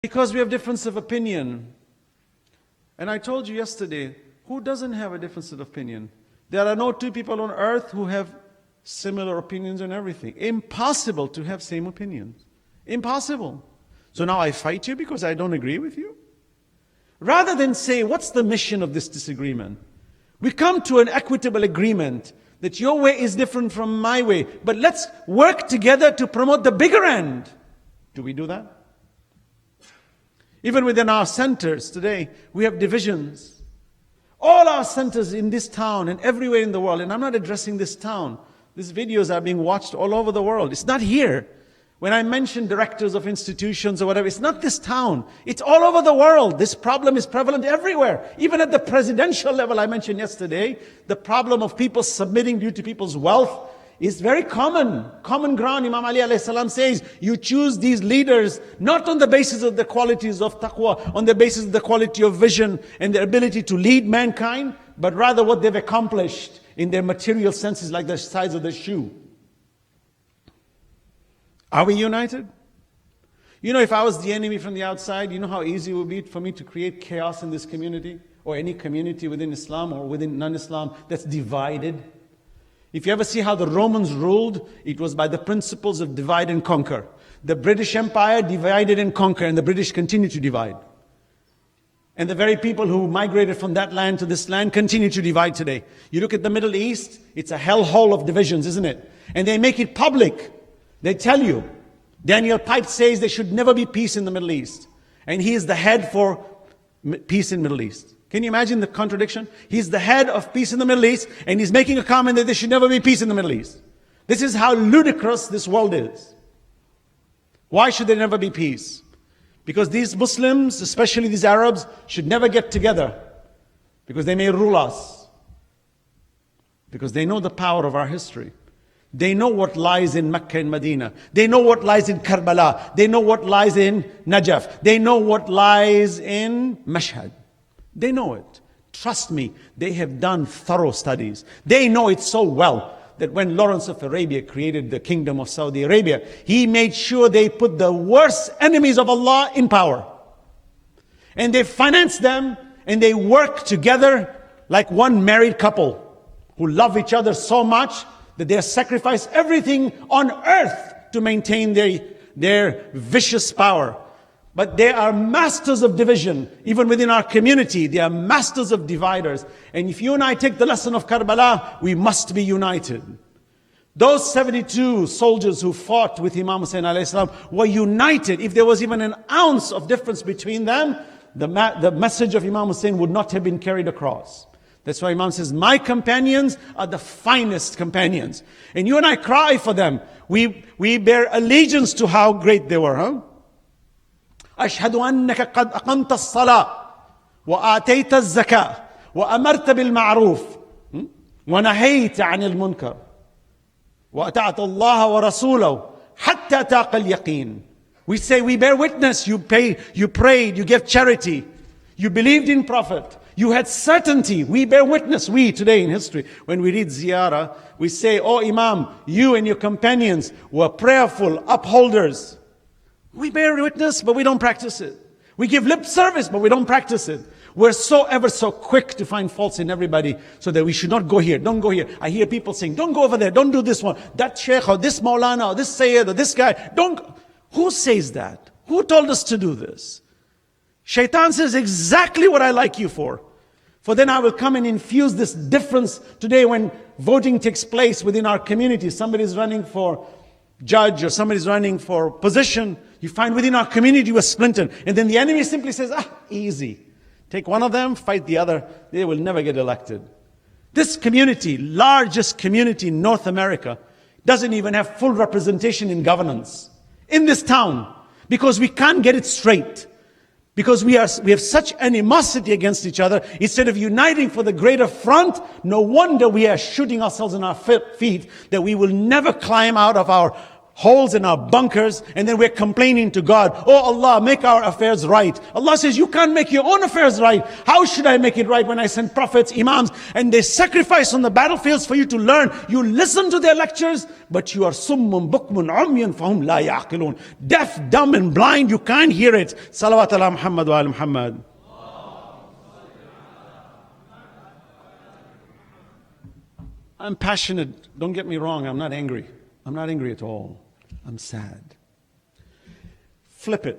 Because we have difference of opinion. And I told you yesterday, who doesn't have a difference of opinion? There are no two people on earth who have similar opinions on everything. Impossible to have same opinions. Impossible. So now I fight you because I don't agree with you? Rather than say, what's the mission of this disagreement? We come to an equitable agreement that your way is different from my way, but let's work together to promote the bigger end. Do we do that? Even within our centers today, we have divisions. All our centers in this town and everywhere in the world, and I'm not addressing this town. These videos are being watched all over the world. It's not here. When I mention directors of institutions or whatever, it's not this town. It's all over the world. This problem is prevalent everywhere. Even at the presidential level, I mentioned yesterday, the problem of people submitting due to people's wealth is very common. Common ground. Imam Ali alayhi salam says, you choose these leaders not on the basis of the qualities of taqwa, on the basis of the quality of vision and their ability to lead mankind, but rather what they've accomplished in their material senses, like the size of the shoe. Are we united? You know, if I was the enemy from the outside, you know how easy it would be for me to create chaos in this community, or any community within Islam or within non-Islam that's divided. If you ever see how the Romans ruled, it was by the principles of divide and conquer. The British Empire divided and conquered, and the British continue to divide. And the very people who migrated from that land to this land continue to divide today. You look at the Middle East, it's a hellhole of divisions, isn't it? And they make it public. They tell you. Daniel Pipe says there should never be peace in the Middle East. And he is the head for peace in the Middle East. Can you imagine the contradiction? He's the head of peace in the Middle East, and he's making a comment that there should never be peace in the Middle East. This is how ludicrous this world is. Why should there never be peace? Because these Muslims, especially these Arabs, should never get together. Because they may rule us. Because they know the power of our history. They know what lies in Mecca and Medina. They know what lies in Karbala. They know what lies in Najaf. They know what lies in Mashhad. They know it. Trust me, they have done thorough studies. They know it so well that when Lawrence of Arabia created the kingdom of Saudi Arabia, he made sure they put the worst enemies of Allah in power. And they financed them, and they work together like one married couple who love each other so much that they sacrifice everything on earth to maintain their vicious power. But they are masters of division. Even within our community, they are masters of dividers. And if you and I take the lesson of Karbala, we must be united. Those 72 soldiers who fought with Imam Hussain alayhi salam were united. If there was even an ounce of difference between them, the message of Imam Hussain would not have been carried across. That's why Imam says, my companions are the finest companions. And you and I cry for them. We bear allegiance to how great they were, huh? أشهد أنك قد أقمت الصلاة وآتيت الزكاة وأمرت بالمعروف ونهيت عن المنكر وأطعت الله ورسوله حتى تاق اليقين. We say, we bear witness, you prayed, you gave charity, you believed in Prophet, you had certainty. We bear witness, we today in history, when we read ziyarah, we say, oh Imam, you and your companions were prayerful upholders. We bear witness, but we don't practice it. We give lip service, but we don't practice it. We're so ever so quick to find faults in everybody, so that we should not go here, don't go here. I hear people saying, don't go over there, don't do this one. That sheikh or this maulana or this sayyid or this guy, don't. Who says that? Who told us to do this? Shaitan says exactly what I like you for. For then I will come and infuse this difference. Today when voting takes place within our community, somebody's running for judge or somebody's running for position, you find within our community we're splintered. And then the enemy simply says, easy. Take one of them, fight the other. They will never get elected. This community, largest community in North America, doesn't even have full representation in governance. In this town. Because we can't get it straight. Because we have such animosity against each other. Instead of uniting for the greater front, no wonder we are shooting ourselves in our feet that we will never climb out of our holes in our bunkers, and then we're complaining to God, oh Allah, make our affairs right. Allah says, you can't make your own affairs right. How should I make it right when I send prophets, imams, and they sacrifice on the battlefields for you to learn? You listen to their lectures, but you are summun bukmun umyun fahum la ya'qilun. Deaf, dumb, and blind, you can't hear it. Salawat ala Muhammad wa ala Muhammad. I'm passionate, don't get me wrong, I'm not angry. I'm not angry at all. I'm sad. Flip it.